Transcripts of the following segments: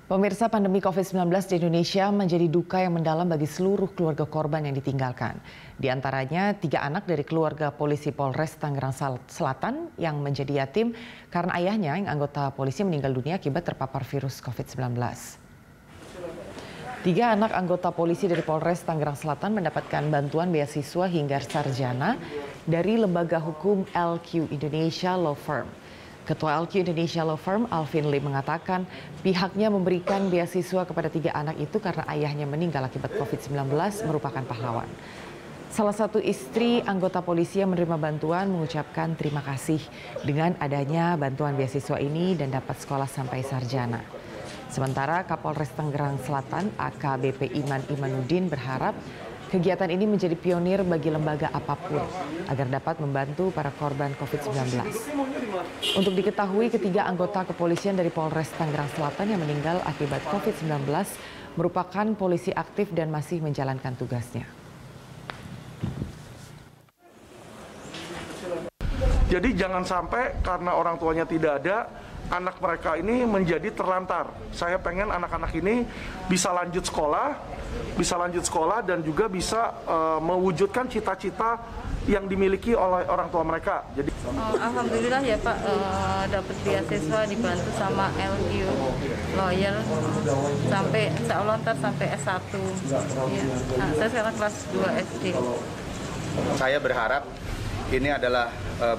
Pemirsa, pandemi COVID-19 di Indonesia menjadi duka yang mendalam bagi seluruh keluarga korban yang ditinggalkan. Di antaranya 3 anak dari keluarga polisi Polres Tangerang Selatan yang menjadi yatim karena ayahnya yang anggota polisi meninggal dunia akibat terpapar virus COVID-19. 3 anak anggota polisi dari Polres Tangerang Selatan mendapatkan bantuan beasiswa hingga sarjana dari lembaga hukum LQ Indonesia Law Firm. Ketua LQ Indonesia Law Firm, Alvin Lim, mengatakan pihaknya memberikan beasiswa kepada 3 anak itu karena ayahnya meninggal akibat COVID-19 merupakan pahlawan. Salah satu istri anggota polisi yang menerima bantuan mengucapkan terima kasih dengan adanya bantuan beasiswa ini dan dapat sekolah sampai sarjana. Sementara Kapolres Tangerang Selatan AKBP Iman Imanuddin berharap kegiatan ini menjadi pionir bagi lembaga apapun agar dapat membantu para korban COVID-19. Untuk diketahui, ketiga anggota kepolisian dari Polres Tangerang Selatan yang meninggal akibat COVID-19 merupakan polisi aktif dan masih menjalankan tugasnya. Jadi jangan sampai karena orang tuanya tidak ada, anak mereka ini menjadi terlantar. Saya pengen anak-anak ini bisa lanjut sekolah dan juga bisa mewujudkan cita-cita yang dimiliki oleh orang tua mereka. Jadi alhamdulillah ya Pak, dapat beasiswa dibantu sama LQ Lawyer sampai insya Allah ntar sampai S1. Ya. Nah, saya sekarang kelas 2 SD. Saya berharap ini adalah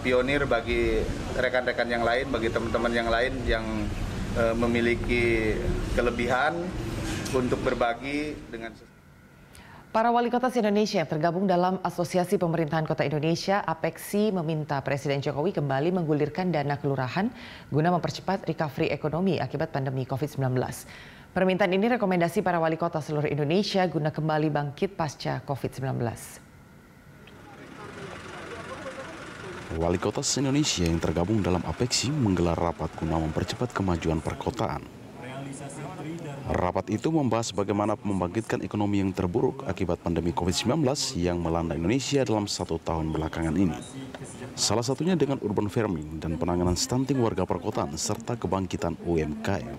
pionir bagi rekan-rekan yang lain, bagi teman-teman yang lain yang memiliki kelebihan untuk berbagi dengan. Para wali kota se-Indonesia yang tergabung dalam Asosiasi Pemerintahan Kota Indonesia (APEKSI) meminta Presiden Jokowi kembali menggulirkan dana kelurahan guna mempercepat recovery ekonomi akibat pandemi COVID-19. Permintaan ini rekomendasi para wali kota seluruh Indonesia guna kembali bangkit pasca COVID-19. Wali kota se-Indonesia yang tergabung dalam APEKSI menggelar rapat guna mempercepat kemajuan perkotaan. Rapat itu membahas bagaimana membangkitkan ekonomi yang terburuk akibat pandemi COVID-19 yang melanda Indonesia dalam 1 tahun belakangan ini. Salah satunya dengan urban farming dan penanganan stunting warga perkotaan serta kebangkitan UMKM.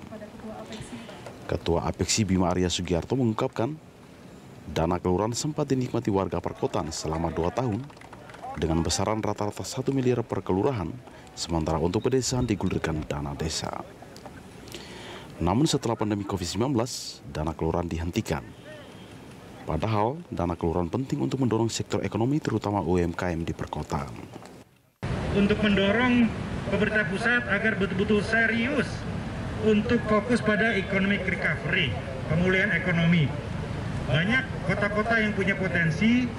Ketua APEKSI Bima Arya Sugiarto mengungkapkan, dana kelurahan sempat dinikmati warga perkotaan selama 2 tahun dengan besaran rata-rata 1 miliar per kelurahan, sementara untuk pedesaan digulirkan dana desa. Namun setelah pandemi COVID-19, dana kelurahan dihentikan. Padahal dana kelurahan penting untuk mendorong sektor ekonomi terutama UMKM di perkotaan. Untuk mendorong pemerintah pusat agar betul-betul serius untuk fokus pada economic recovery, pemulihan ekonomi. Banyak kota-kota yang punya potensi,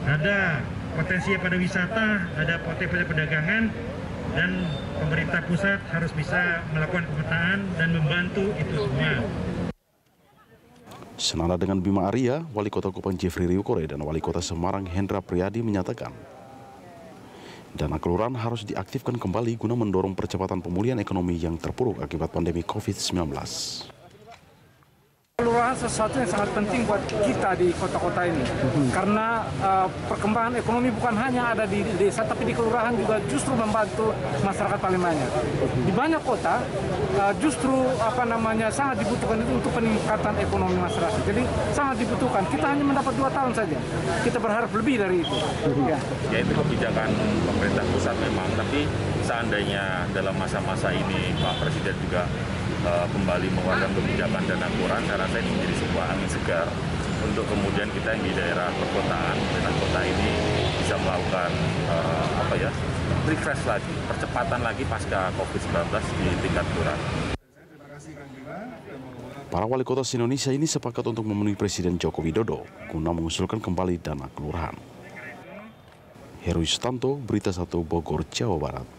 ada potensi pada wisata, ada potensi pada perdagangan, dan pemerintah pusat harus bisa melakukan pemetaan dan membantu itu semua. Senada dengan Bima Arya, Wali Kota Kupang Jeffrey Riukore dan Wali Kota Semarang Hendra Priyadi menyatakan, dana kelurahan harus diaktifkan kembali guna mendorong percepatan pemulihan ekonomi yang terpuruk akibat pandemi COVID-19. Kelurahan sesuatu yang sangat penting buat kita di kota-kota ini, karena perkembangan ekonomi bukan hanya ada di desa, tapi di kelurahan juga justru membantu masyarakat paling banyak. Di banyak kota justru sangat dibutuhkan itu untuk peningkatan ekonomi masyarakat. Jadi sangat dibutuhkan. Kita hanya mendapat 2 tahun saja. Kita berharap lebih dari itu. Ya itu kebijakan pemerintah pusat memang, tapi seandainya dalam masa-masa ini Pak Presiden juga kembali mengeluarkan kebijakan dana kelurahan, saya rasa ini menjadi sebuah angin segar untuk kemudian kita yang di daerah perkotaan, daerah kota ini bisa melakukan refresh lagi, percepatan lagi pasca COVID-19 di tingkat kelurahan. Para wali kota se-Indonesia ini sepakat untuk memenuhi Presiden Joko Widodo guna mengusulkan kembali dana kelurahan. Heru Yustanto, Berita 1 Bogor, Jawa Barat.